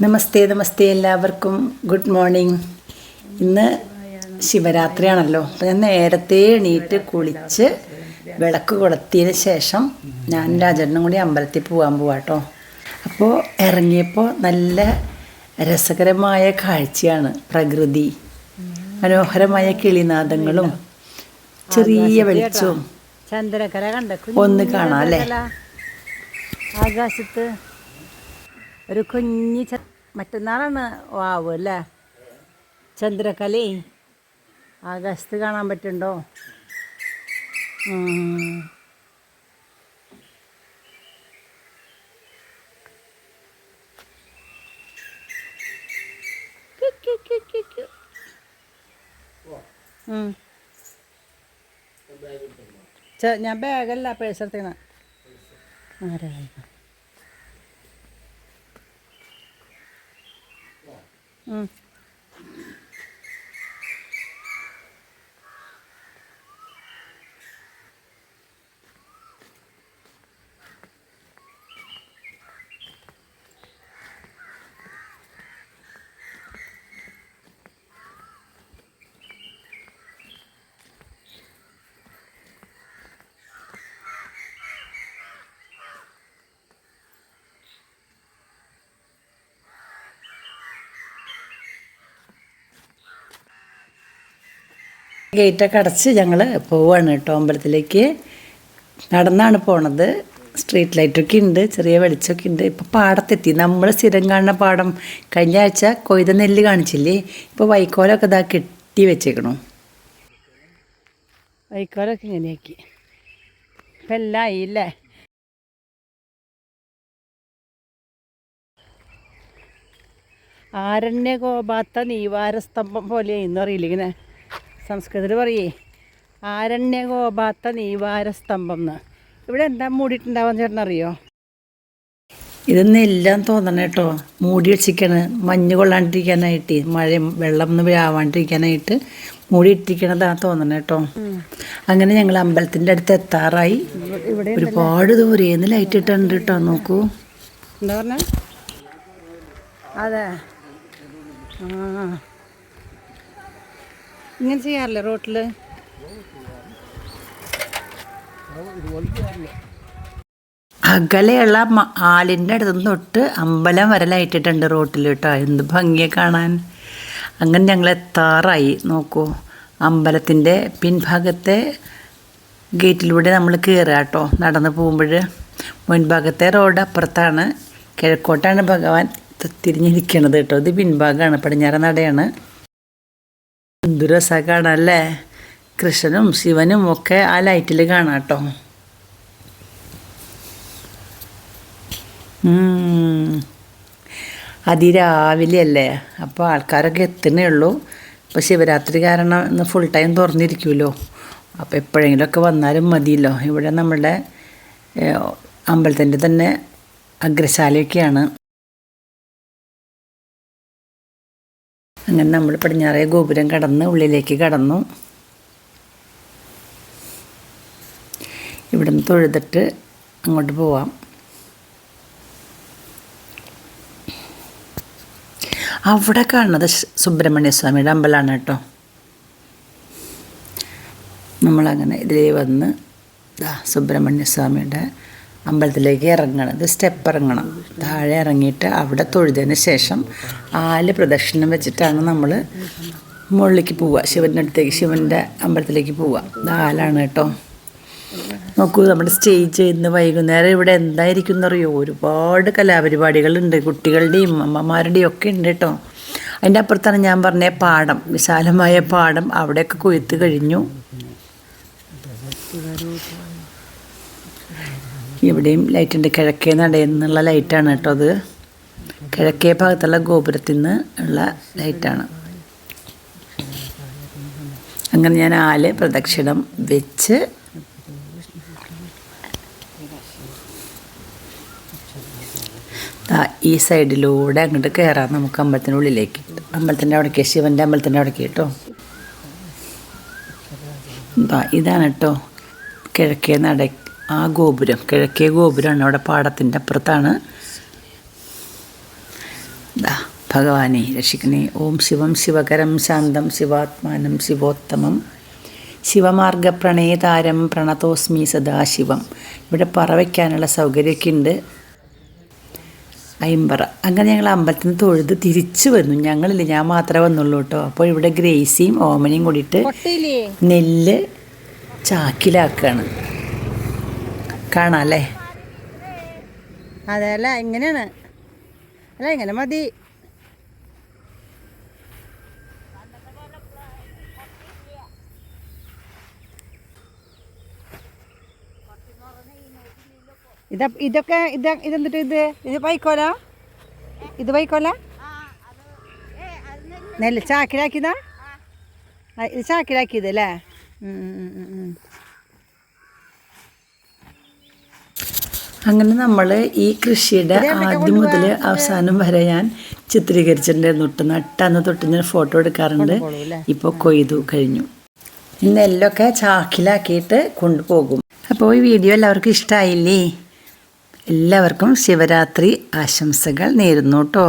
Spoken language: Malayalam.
നമസ്തേ നമസ്തേ എല്ലാവർക്കും ഗുഡ് മോർണിംഗ്. ഇന്ന് ശിവരാത്രിയാണല്ലോ. അപ്പോൾ ഞാൻ നേരത്തെ എണീറ്റ് കുളിച്ച് വിളക്ക് കൊളുത്തിയതിന് ശേഷം ഞാൻ രാജേട്ടനും കൂടി അമ്പലത്തിൽ പോകാൻ പോവാട്ടോ. അപ്പോൾ ഇറങ്ങിയപ്പോൾ നല്ല രസകരമായ കാഴ്ചയാണ്. പ്രകൃതി, മനോഹരമായ കിളിനാദങ്ങളും ചെറിയ വെളിച്ചവും ചന്ദ്രക്കര കണ്ട ഒന്ന് കാണാം അല്ലേ. ആകാശത്ത് ഒരു കുഞ്ഞി മറ്റന്നാളാണ് വാവ് അല്ലേ ചന്ദ്രക്കലേ. ആകാശത്ത് കാണാൻ പറ്റുന്നുണ്ടോ? ഞാൻ ബാഗല്ല പേഴ്സ് എടുത്തേക്കണ. ആരായി ഗേറ്റൊക്കെ അടച്ച് ഞങ്ങൾ പോവാണ് കേട്ടോ അമ്പലത്തിലേക്ക്. നടന്നാണ് പോണത്. സ്ട്രീറ്റ് ലൈറ്റൊക്കെ ഉണ്ട്, ചെറിയ വെളിച്ചമൊക്കെ ഉണ്ട്. ഇപ്പോൾ പാടത്തെത്തി. നമ്മൾ സ്ഥിരം കാണുന്ന പാടം. കഴിഞ്ഞ ആഴ്ച കൊയ്ത നെല്ല് കാണിച്ചില്ലേ, ഇപ്പോൾ വൈക്കോലൊക്കെ ഇതാ കെട്ടി വെച്ചേക്കണു. വൈക്കോലൊക്കെ ഇങ്ങനെയാക്കി ഇപ്പം എല്ലാം ആയില്ലേ. ആരണ്യകോപാത്ത നീവാരസ്തംഭം പോലെ ഇന്നും അറിയില്ല. ഇങ്ങനെ സംസ്കൃതത്തിൽ പറയേ ആരണ്യകോപാത്ത നീവാരസ്തംഭം എന്ന്. ഇവിടെ എന്താ മൂടിയിട്ടുണ്ടാവാൻ ചേട്ടനറിയോ? ഇതൊന്നെല്ലാം തോന്നണം കേട്ടോ. മൂടി വെച്ചിരിക്കണ് മഞ്ഞ് കൊള്ളാണ്ടിരിക്കാനായിട്ട്, മഴയും വെള്ളം ഒന്നും ആവാണ്ടിരിക്കാനായിട്ട് മൂടി ഇട്ടിരിക്കണതാണ് തോന്നണം കേട്ടോ. അങ്ങനെ ഞങ്ങൾ അമ്പലത്തിൻ്റെ അടുത്ത് എത്താറായി. ഒരുപാട് ദൂരേന്ന് ലൈറ്റ് ഇട്ടുണ്ട് കേട്ടോ. നോക്കൂ. എന്താ പറഞ്ഞ? അതെ, ഇങ്ങനെ ചെയ്യാറില്ലേ റോട്ടിൽ? അകലെയുള്ള ആലിൻ്റെ അടുത്ത് തൊട്ട് അമ്പലം വരെ ലൈറ്റിട്ടുണ്ട് റോട്ടിൽ കേട്ടോ. എന്ത് ഭംഗിയെ കാണാൻ. അങ്ങനെ ഞങ്ങൾ എത്താറായി. നോക്കൂ, അമ്പലത്തിൻ്റെ പിൻഭാഗത്തെ ഗേറ്റിലൂടെ നമ്മൾ കയറുക കേട്ടോ. നടന്ന് പോകുമ്പോൾ മുൻഭാഗത്തെ റോഡ് അപ്പുറത്താണ്. കിഴക്കോട്ടാണ് ഭഗവാൻ തിരിഞ്ഞിരിക്കണത് കേട്ടോ. ഇത് പിൻഭാഗമാണ്, പടിഞ്ഞാറ നടയാണ്. എന്തു രസമാണ് കാണാം അല്ലേ. കൃഷ്ണനും ശിവനും ഒക്കെ ആ ലൈറ്റിൽ കാണാം കേട്ടോ. അതിരാവിലെ അല്ലേ, അപ്പോൾ ആൾക്കാരൊക്കെ എത്തുന്നേ ഉള്ളൂ. ഇപ്പോൾ ശിവരാത്രി കാരണം ഇന്ന് ഫുൾ ടൈം തുറന്നിരിക്കുമല്ലോ. അപ്പോൾ എപ്പോഴെങ്കിലുമൊക്കെ വന്നാലും മതിയല്ലോ. ഇവിടെ നമ്മുടെ അമ്പലത്തിൻ്റെ തന്നെ അഗ്രശാലയൊക്കെയാണ്. അങ്ങനെ നമ്മൾ പടിഞ്ഞാറേ ഗോപുരം കടന്ന് ഉള്ളിലേക്ക് കടന്നു. ഇവിടെ നിന്ന് തൊഴുതിട്ട് അങ്ങോട്ട് പോവാം. അവിടെ കാണുന്നത് സുബ്രഹ്മണ്യ സ്വാമിയുടെ അമ്പലമാണ് കേട്ടോ. നമ്മളങ്ങനെ ഇതിലേ വന്ന് സുബ്രഹ്മണ്യ സ്വാമിയുടെ അമ്പലത്തിലേക്ക് ഇറങ്ങണം. ഇത് സ്റ്റെപ്പ് ഇറങ്ങണം. താഴെ ഇറങ്ങിയിട്ട് അവിടെ തൊഴുതിന് ശേഷം ആല് പ്രദക്ഷിണം വെച്ചിട്ടാണ് നമ്മൾ മുകളിലേക്ക് പോവുക. ശിവൻ്റെ അടുത്തേക്ക്, ശിവൻ്റെ അമ്പലത്തിലേക്ക് പോവുക. ഇത് ആലാണ് കേട്ടോ. നോക്കൂ, നമ്മുടെ സ്റ്റേജ് ഇന്ന് വൈകുന്നേരം ഇവിടെ എന്തായിരിക്കും എന്നറിയോ? ഒരുപാട് കലാപരിപാടികളുണ്ട്. കുട്ടികളുടെയും അമ്മമാരുടെയും ഒക്കെ ഉണ്ട് കേട്ടോ. അതിൻ്റെ അപ്പുറത്താണ് ഞാൻ പറഞ്ഞ പാടം, വിശാലമായ പാടം. അവിടെയൊക്കെ കൊയ്ത്ത് കഴിഞ്ഞു. ഇവിടെയും ലൈറ്റുണ്ട്. കിഴക്കേ നടയിൽ നിന്നുള്ള ലൈറ്റാണ് കേട്ടോ അത്. കിഴക്കേ ഭാഗത്തുള്ള ഗോപുരത്തിൽ നിന്ന് ഉള്ള ലൈറ്റാണ്. അങ്ങനെ ഞാൻ ആല് പ്രദക്ഷിണം വെച്ച് ഈ സൈഡിലൂടെ അങ്ങോട്ട് കയറാം നമുക്ക് അമ്പലത്തിൻ്റെ ഉള്ളിലേക്ക്. അമ്പലത്തിൻ്റെ അവിടേക്ക്, ശിവൻ്റെ അമ്പലത്തിൻ്റെ അവിടേക്ക് കേട്ടോ. ഇതാണ് കേട്ടോ കിഴക്കേ നട. ആ ഗോപുരം, കിഴക്കേ ഗോപുരമാണ്. അവിടെ പാടത്തിൻ്റെ അപ്പുറത്താണ്. ദാ ഭഗവാനെ രക്ഷിക്കണേ. ഓം ശിവം ശിവകരം ശാന്തം ശിവാത്മാനം ശിവോത്തമം ശിവമാർഗപ്രണേതാരം പ്രണതോസ്മി സദാശിവം. ഇവിടെ പറ വയ്ക്കാനുള്ള സൗകര്യമൊക്കെ ഉണ്ട്. അയിമ്പറ. അങ്ങനെ ഞങ്ങൾ അമ്പലത്തിൽ നിന്ന് തൊഴുത് തിരിച്ചു വന്നു. ഞങ്ങളില്ല, ഞാൻ മാത്രമേ വന്നുള്ളൂ കേട്ടോ. അപ്പോൾ ഇവിടെ ഗ്രേസിയും ഓമനയും കൂടിയിട്ട് നെല്ല് ചാക്കിലാക്കുകയാണ്. കാണാം അല്ലേ? അതെ അല്ല, ഇങ്ങനെയാണ്. അല്ല ഇങ്ങനെ മതി. ഇതെന്തിട്ട് ഇത് വൈക്കോല? ഇത് വൈക്കോല നെല്ല് ചാക്കിലാക്കിയതാ? ഇത് ചാക്കിലാക്കിയത് അല്ലേ? അങ്ങനെ നമ്മൾ ഈ കൃഷിയുടെ ആദ്യം മുതൽ അവസാനം വരെ ഞാൻ ചിത്രീകരിച്ചിട്ടുണ്ടായിരുന്നു. നട്ടന്ന് തൊട്ട് ഞാൻ ഫോട്ടോ എടുക്കാറുണ്ട്. ഇപ്പോൾ കൊയ്തു കഴിഞ്ഞു. നെല്ലൊക്കെ ചാക്കിലാക്കിയിട്ട് കൊണ്ടുപോകും. അപ്പോൾ ഈ വീഡിയോ എല്ലാവർക്കും ഇഷ്ടമായില്ലേ? എല്ലാവർക്കും ശിവരാത്രി ആശംസകൾ നേരുന്നു കേട്ടോ.